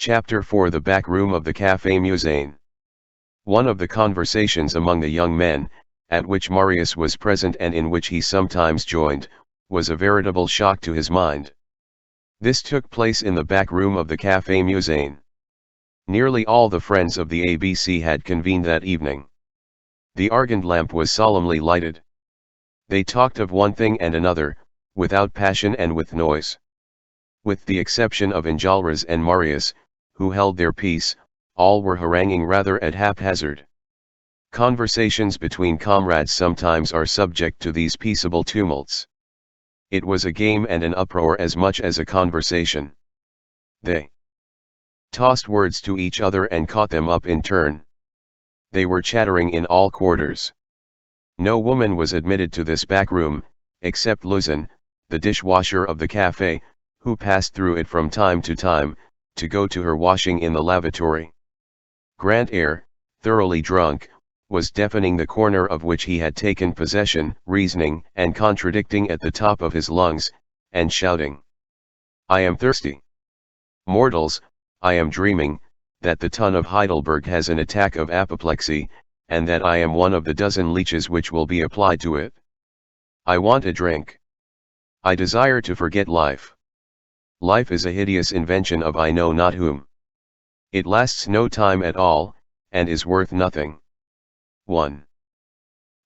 Chapter 4 The Back Room of the Café Musain. One of the conversations among the young men, at which Marius was present and in which he sometimes joined, was a veritable shock to his mind. This took place in the back room of the Café Musain. Nearly all the friends of the ABC had convened that evening. The argand lamp was solemnly lighted. They talked of one thing and another, without passion and with noise. With the exception of Enjolras and Marius, who held their peace, all were haranguing rather at haphazard. Conversations between comrades sometimes are subject to these peaceable tumults. It was a game and an uproar as much as a conversation. They tossed words to each other and caught them up in turn. They were chattering in all quarters. No woman was admitted to this back room, except Luzin, the dishwasher of the café, who passed through it from time to time, to go to her washing in the lavatory. Grand air, thoroughly drunk, was deafening the corner of which he had taken possession, reasoning and contradicting at the top of his lungs, and shouting, "I am thirsty. Mortals, I am dreaming, that the ton of Heidelberg has an attack of apoplexy, and that I am one of the dozen leeches which will be applied to it. I want a drink. I desire to forget life. Life is a hideous invention of I know not whom. It lasts no time at all, and is worth nothing. 1.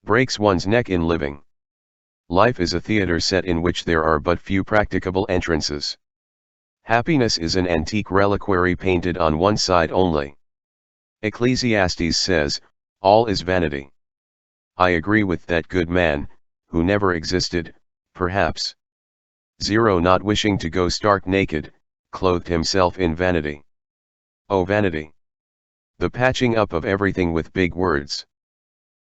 Breaks one's neck in living. Life is a theatre set in which there are but few practicable entrances. Happiness is an antique reliquary painted on one side only. Ecclesiastes says, all is vanity. I agree with that good man, who never existed, perhaps. 0 Not wishing to go stark naked, clothed himself in vanity. Oh vanity! The patching up of everything with big words.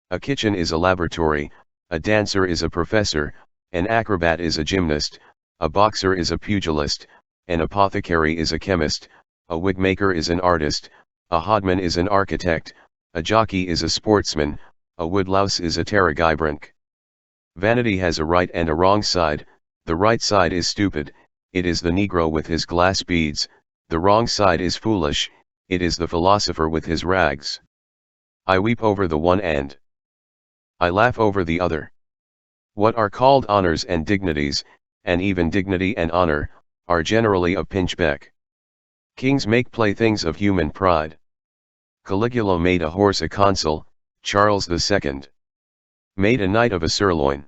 A kitchen is a laboratory, a dancer is a professor, an acrobat is a gymnast, a boxer is a pugilist, an apothecary is a chemist, a wigmaker is an artist, a hodman is an architect, a jockey is a sportsman, a woodlouse is a pterygibrink. Vanity has a right and a wrong side. The right side is stupid, it is the Negro with his glass beads, the wrong side is foolish, it is the philosopher with his rags. I weep over the one and I laugh over the other. What are called honors and dignities, and even dignity and honor, are generally of pinchbeck. Kings make playthings of human pride. Caligula made a horse a consul, Charles II made a knight of a sirloin.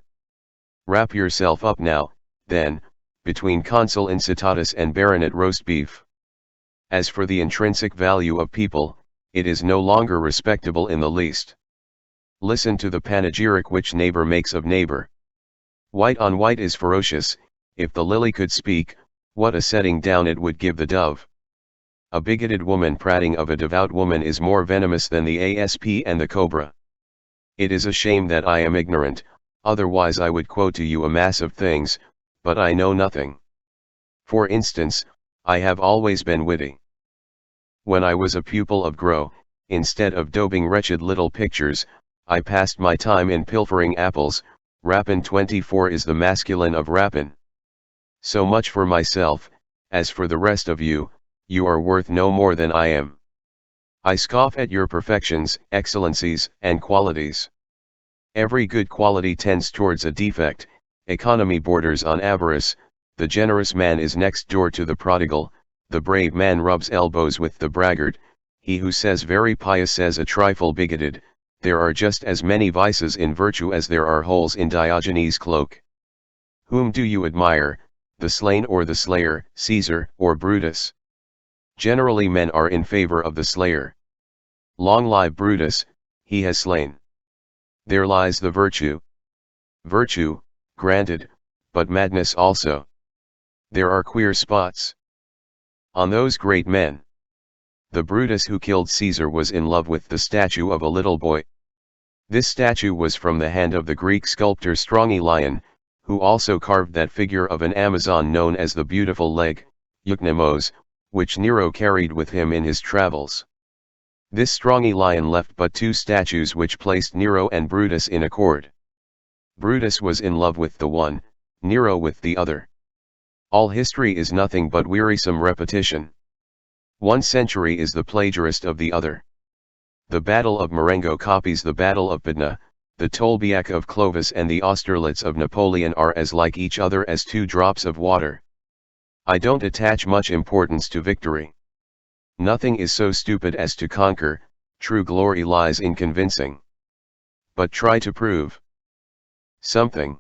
Wrap yourself up now, then, between consul incitatus and baronet roast beef. As for the intrinsic value of people, it is no longer respectable in the least. Listen to the panegyric which neighbor makes of neighbor. White on white is ferocious, if the lily could speak, what a setting down it would give the dove. A bigoted woman prating of a devout woman is more venomous than the asp and the cobra. It is a shame that I am ignorant, otherwise I would quote to you a mass of things, but I know nothing. For instance, I have always been witty. When I was a pupil of Gros, instead of daubing wretched little pictures, I passed my time in pilfering apples. Rapin 24 is the masculine of rapine. So much for myself, as for the rest of you, you are worth no more than I am. I scoff at your perfections, excellencies, and qualities. Every good quality tends towards a defect. Economy borders on avarice, the generous man is next door to the prodigal, the brave man rubs elbows with the braggart, he who says very pious says a trifle bigoted. There are just as many vices in virtue as there are holes in Diogenes' cloak. Whom do you admire, the slain or the slayer, Caesar or Brutus? Generally men are in favor of the slayer. Long live Brutus, he has slain. There lies the virtue. Virtue, granted, but madness also. There are queer spots on those great men. The Brutus who killed Caesar was in love with the statue of a little boy. This statue was from the hand of the Greek sculptor Strongylion, who also carved that figure of an Amazon known as the Beautiful Leg, Eucnemos, which Nero carried with him in his travels. This Strongylion left but 2 statues which placed Nero and Brutus in accord. Brutus was in love with the one, Nero with the other. All history is nothing but wearisome repetition. One century is the plagiarist of the other. The Battle of Marengo copies the Battle of Padna, the Tolbiac of Clovis and the Austerlitz of Napoleon are as like each other as two drops of water. I don't attach much importance to victory. Nothing is so stupid as to conquer, true glory lies in convincing. But try to prove something.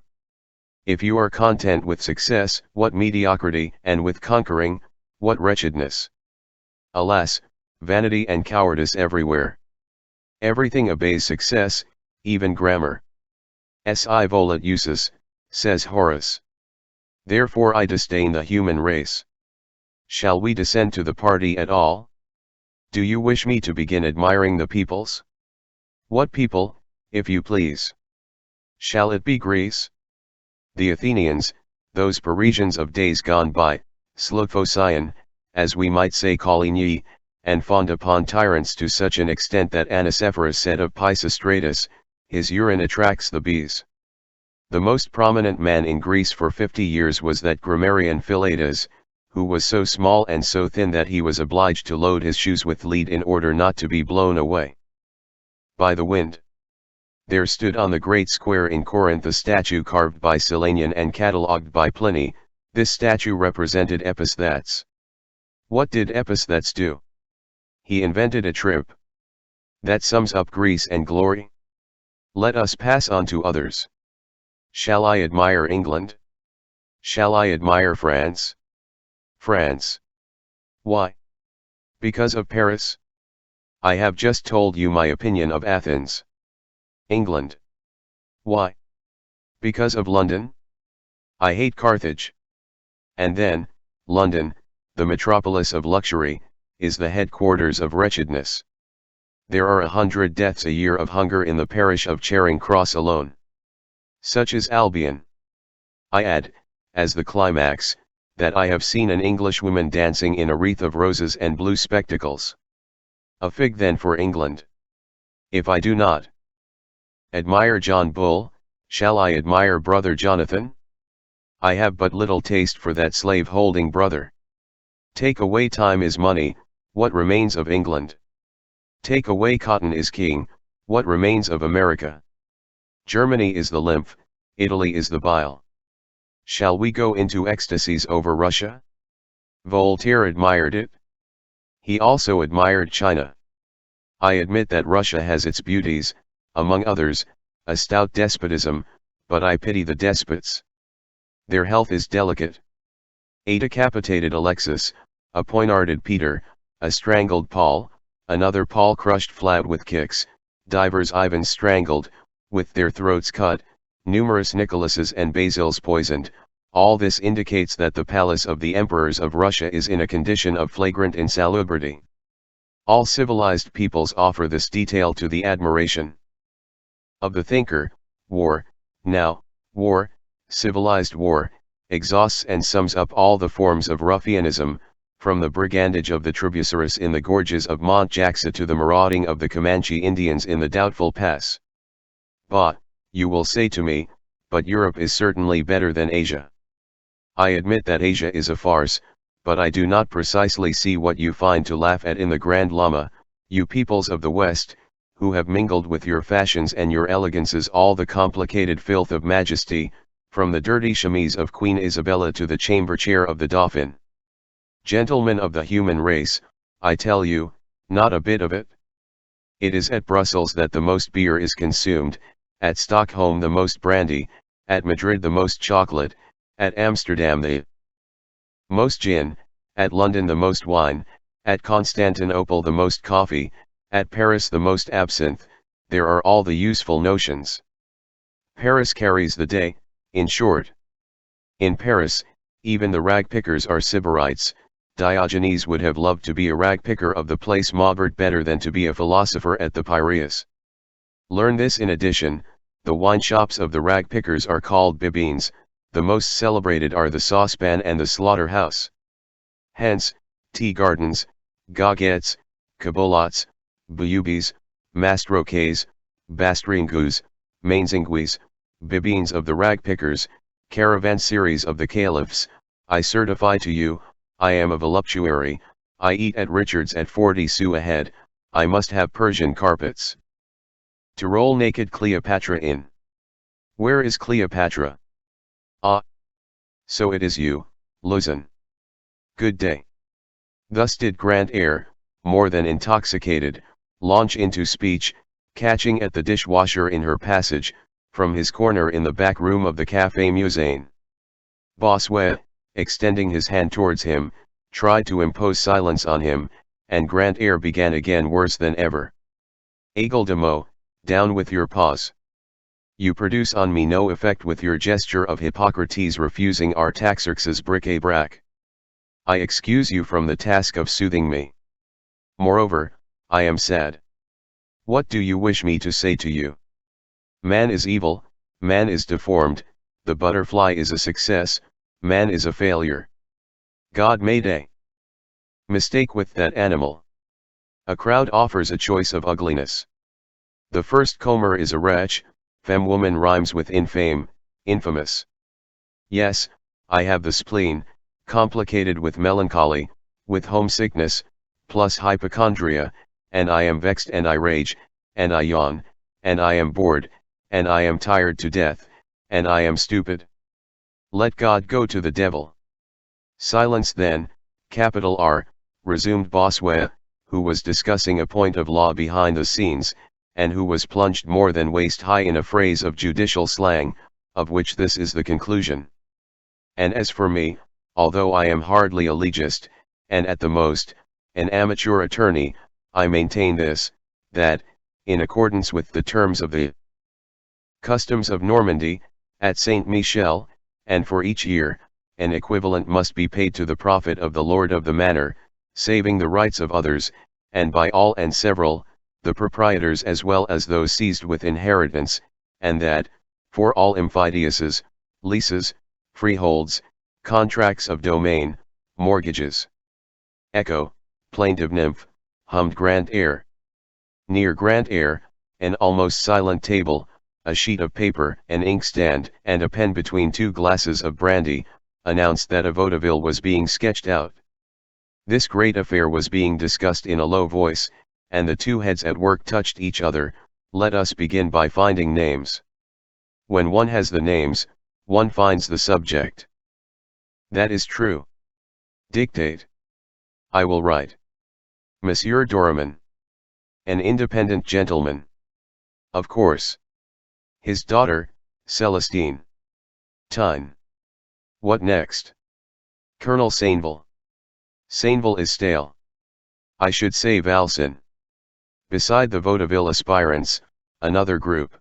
If you are content with success, what mediocrity, and with conquering, what wretchedness. Alas, vanity and cowardice everywhere. Everything obeys success, even grammar. Si volet usus, says Horace. Therefore I disdain the human race. Shall we descend to the party at all? Do you wish me to begin admiring the peoples? What people, if you please? Shall it be Greece? The Athenians, those Parisians of days gone by, slough Phocion, as we might say Coligny, and fawned upon tyrants to such an extent that Anicephorus said of Pisistratus, his urine attracts the bees. The most prominent man in Greece for 50 years was that grammarian Philetas, who was so small and so thin that he was obliged to load his shoes with lead in order not to be blown away by the wind. There stood on the great square in Corinth a statue carved by Silanion and catalogued by Pliny. This statue represented Episthats. What did Episthats do? He invented a trip. That sums up Greece and glory. Let us pass on to others. Shall I admire England? Shall I admire France? France. Why? Because of Paris? I have just told you my opinion of Athens. England. Why? Because of London? I hate Carthage. And then, London, the metropolis of luxury, is the headquarters of wretchedness. There are 100 deaths a year of hunger in the parish of Charing Cross alone. Such is Albion. I add, as the climax, that I have seen an Englishwoman dancing in a wreath of roses and blue spectacles. A fig then for England. If I do not admire John Bull, shall I admire brother Jonathan? I have but little taste for that slave-holding brother. Take away time is money, what remains of England? Take away cotton is king, what remains of America? Germany is the lymph, Italy is the bile. Shall we go into ecstasies over Russia? Voltaire admired it. He also admired China. I admit that Russia has its beauties, among others, a stout despotism, but I pity the despots. Their health is delicate. A decapitated Alexis, a poignarded Peter, a strangled Paul, another Paul crushed flat with kicks, divers Ivans strangled, with their throats cut, numerous Nicholases and Basils poisoned. All this indicates that the palace of the emperors of Russia is in a condition of flagrant insalubrity. All civilized peoples offer this detail to the admiration of the thinker. War, now, war, civilized war, exhausts and sums up all the forms of ruffianism, from the brigandage of the Tribuceros in the gorges of Mont Jaxa to the marauding of the Comanche Indians in the Doubtful Pass. But, you will say to me, but Europe is certainly better than Asia. I admit that Asia is a farce, but I do not precisely see what you find to laugh at in the Grand Lama, you peoples of the West, who have mingled with your fashions and your elegances all the complicated filth of majesty, from the dirty chemise of Queen Isabella to the chamber chair of the Dauphin. Gentlemen of the human race, I tell you, not a bit of it. It is at Brussels that the most beer is consumed, at Stockholm the most brandy, at Madrid the most chocolate, at Amsterdam the most gin, at London the most wine, at Constantinople the most coffee, at Paris the most absinthe. There are all the useful notions. Paris carries the day, in short. In Paris, even the rag-pickers are sybarites. Diogenes would have loved to be a rag-picker of the Place Maubert better than to be a philosopher at the Piraeus. Learn this in addition, the wine shops of the rag-pickers are called bibines, the most celebrated are the saucepan and the slaughter-house. Hence, tea gardens, goguettes, cabolots, buyubis, mastroquets, bastringues, mainzinguis, bibines of the rag-pickers, caravanseries of the caliphs. I certify to you, I am a voluptuary, I eat at Richard's at 40 sous a head, I must have Persian carpets. To roll naked Cleopatra in. Where is Cleopatra? Ah. So it is you, Lausanne. Good day. Thus did Grand Air, more than intoxicated, launch into speech, catching at the dishwasher in her passage, from his corner in the back room of the Café Musain. Bossuet, extending his hand towards him, tried to impose silence on him, and Grand Air began again worse than ever. Aigle de mots, down with your paws. You produce on me no effect with your gesture of Hippocrates refusing Artaxerxes' bric-a-brac. I excuse you from the task of soothing me. Moreover, I am sad. What do you wish me to say to you? Man is evil, man is deformed, the butterfly is a success, man is a failure. God made a mistake with that animal. A crowd offers a choice of ugliness. The first comber is a wretch, femme-woman rhymes with infame, infamous. Yes, I have the spleen, complicated with melancholy, with homesickness, plus hypochondria, and I am vexed and I rage, and I yawn, and I am bored, and I am tired to death, and I am stupid. Let God go to the devil. Silence then, capital R, resumed Bossuet, who was discussing a point of law behind the scenes, and who was plunged more than waist-high in a phrase of judicial slang, of which this is the conclusion. And as for me, although I am hardly a legist, and at the most, an amateur attorney, I maintain this, that, in accordance with the terms of the customs of Normandy, at Saint Michel, and for each year, an equivalent must be paid to the profit of the lord of the manor, saving the rights of others, and by all and several, the proprietors as well as those seized with inheritance, and that, for all emphidiuses, leases, freeholds, contracts of domain, mortgages. Echo, plaintive nymph, hummed Grand Air. Near Grand Air, an almost silent table, a sheet of paper, an inkstand, and a pen between two glasses of brandy, announced that a vaudeville was being sketched out. This great affair was being discussed in a low voice, and the two heads at work touched each other. Let us begin by finding names. When one has the names, one finds the subject. That is true. Dictate. I will write. Monsieur Doramin. An independent gentleman. Of course. His daughter, Celestine. Tyne. What next? Colonel Sainville. Sainville is stale. I should say Valsin. Beside the vaudeville aspirants, another group,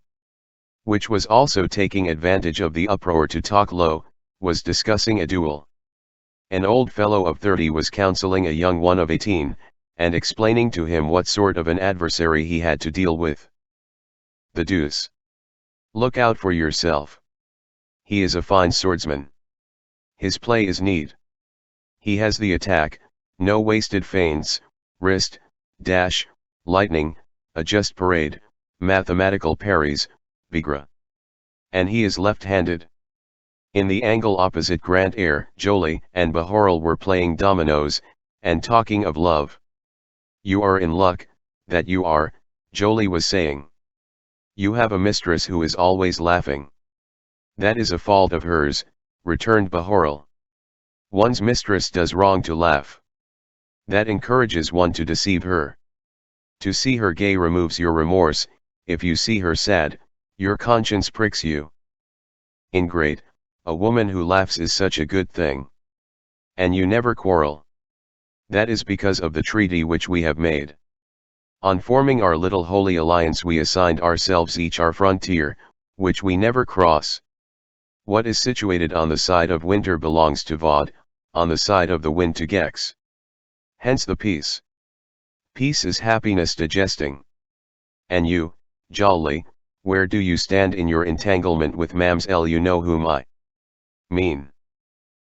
which was also taking advantage of the uproar to talk low, was discussing a duel. An old fellow of 30 was counseling a young one of 18, and explaining to him what sort of an adversary he had to deal with. The deuce. Look out for yourself. He is a fine swordsman. His play is neat. He has the attack, no wasted feints, wrist, dash, lightning, a just parade, mathematical parries, bigre. And he is left-handed. In the angle opposite Grand Air, Joly and Bahorel were playing dominoes, and talking of love. You are in luck, that you are, Joly was saying. You have a mistress who is always laughing. That is a fault of hers, returned Bahorel. One's mistress does wrong to laugh. That encourages one to deceive her. To see her gay removes your remorse, if you see her sad, your conscience pricks you. Ingrate, a woman who laughs is such a good thing. And you never quarrel. That is because of the treaty which we have made. On forming our little holy alliance we assigned ourselves each our frontier, which we never cross. What is situated on the side of winter belongs to Vaud, on the side of the wind to Gex. Hence the peace. Peace is happiness digesting. And you, Jolly, where do you stand in your entanglement with Mamselle? You know whom I mean.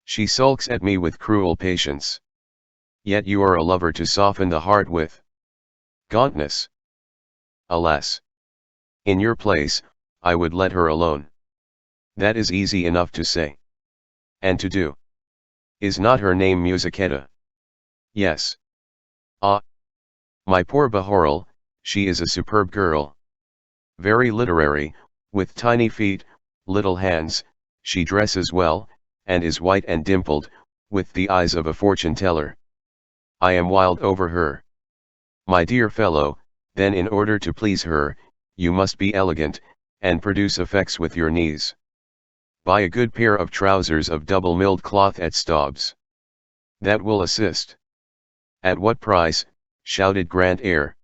She sulks at me with cruel patience. Yet you are a lover to soften the heart with gauntness. Alas! In your place, I would let her alone. That is easy enough to say. And to do. Is not her name Musichetta? Yes. Ah, my poor Bahorel, she is a superb girl. Very literary, with tiny feet, little hands, she dresses well, and is white and dimpled, with the eyes of a fortune teller. I am wild over her. My dear fellow, then in order to please her, you must be elegant, and produce effects with your knees. Buy a good pair of trousers of double-milled cloth at Staub's. That will assist. At what price? Shouted Grand Air.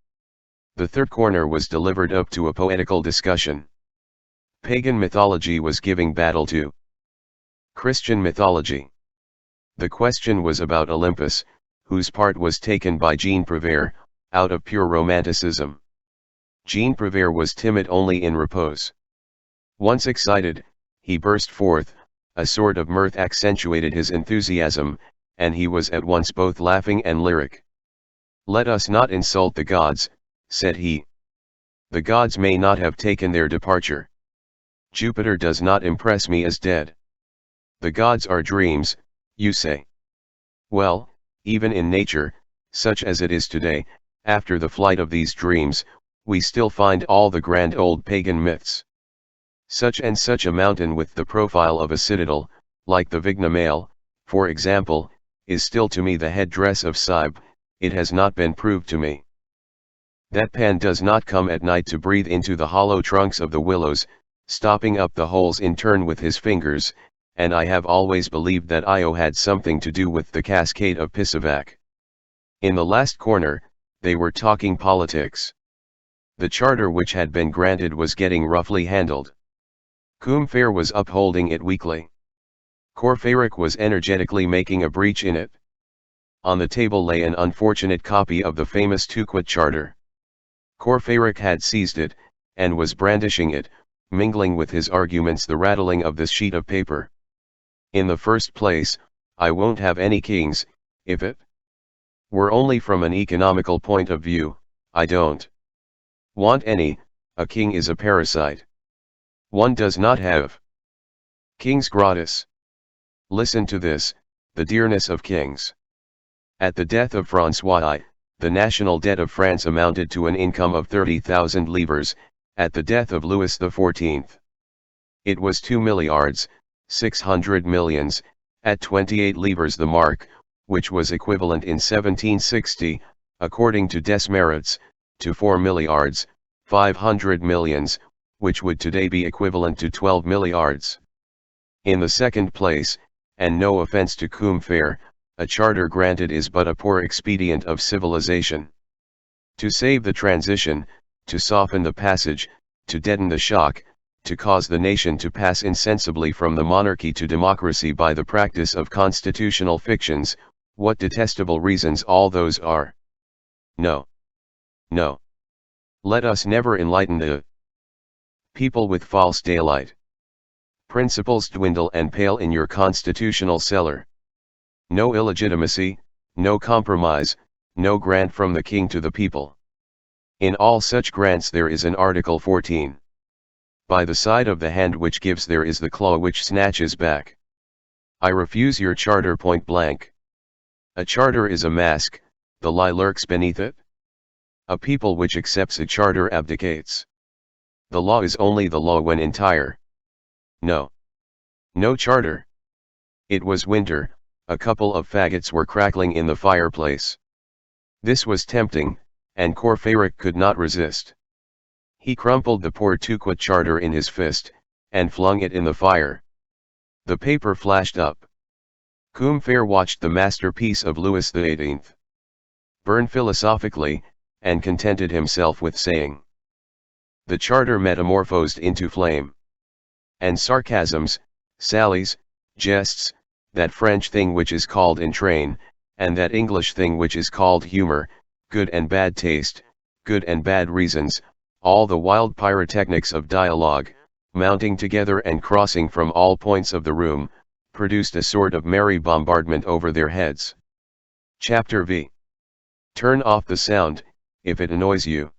The third corner was delivered up to a poetical discussion. Pagan mythology was giving battle to Christian mythology. The question was about Olympus, whose part was taken by Jean Prouvaire, out of pure romanticism. Jean Prouvaire was timid only in repose. Once excited, he burst forth, a sort of mirth accentuated his enthusiasm, and he was at once both laughing and lyric. Let us not insult the gods, said he. The gods may not have taken their departure. Jupiter does not impress me as dead. The gods are dreams, you say. Well, even in nature, such as it is today, after the flight of these dreams, we still find all the grand old pagan myths. Such and such a mountain with the profile of a citadel, like the Vigna Male, for example, is still to me the head-dress of Cybele. It has not been proved to me. That Pan does not come at night to breathe into the hollow trunks of the willows, stopping up the holes in turn with his fingers, and I have always believed that Io had something to do with the cascade of Pisavac. In the last corner, they were talking politics. The charter which had been granted was getting roughly handled. Combeferre was upholding it weakly. Courfeyrac was energetically making a breach in it. On the table lay an unfortunate copy of the famous Touquet Charter. Courfeyrac had seized it, and was brandishing it, mingling with his arguments the rattling of this sheet of paper. In the first place, I won't have any kings, if it were only from an economical point of view. I don't want any. A king is a parasite. One does not have kings gratis. Listen to this, the dearness of kings. At the death of François I, the national debt of France amounted to an income of 30,000 livres. At the death of Louis XIV, it was 2 milliards, 600 millions, at 28 livres the mark, which was equivalent in 1760, according to Desmarets, to 4 milliards, 500 millions, which would today be equivalent to 12 milliards. In the second place, and no offense to Combeferre, a charter granted is but a poor expedient of civilization. To save the transition, to soften the passage, to deaden the shock, to cause the nation to pass insensibly from the monarchy to democracy by the practice of constitutional fictions, what detestable reasons all those are! No. No. Let us never enlighten the people with false daylight. Principles dwindle and pale in your constitutional cellar. No illegitimacy, no compromise, no grant from the king to the people. In all such grants there is an Article 14. By the side of the hand which gives there is the claw which snatches back. I refuse your charter point blank. A charter is a mask, the lie lurks beneath it. A people which accepts a charter abdicates. The law is only the law when entire. No. No charter. It was winter, a couple of faggots were crackling in the fireplace. This was tempting, and Courfeyrac could not resist. He crumpled the poor Touquet Charter in his fist, and flung it in the fire. The paper flashed up. Combeferre watched the masterpiece of Louis XVIII burn philosophically, and contented himself with saying, "The charter metamorphosed into flame." And sarcasms, sallies, jests, that French thing which is called entrain, and that English thing which is called humor, good and bad taste, good and bad reasons, all the wild pyrotechnics of dialogue, mounting together and crossing from all points of the room, produced a sort of merry bombardment over their heads. Chapter V. Turn off the sound, if it annoys you.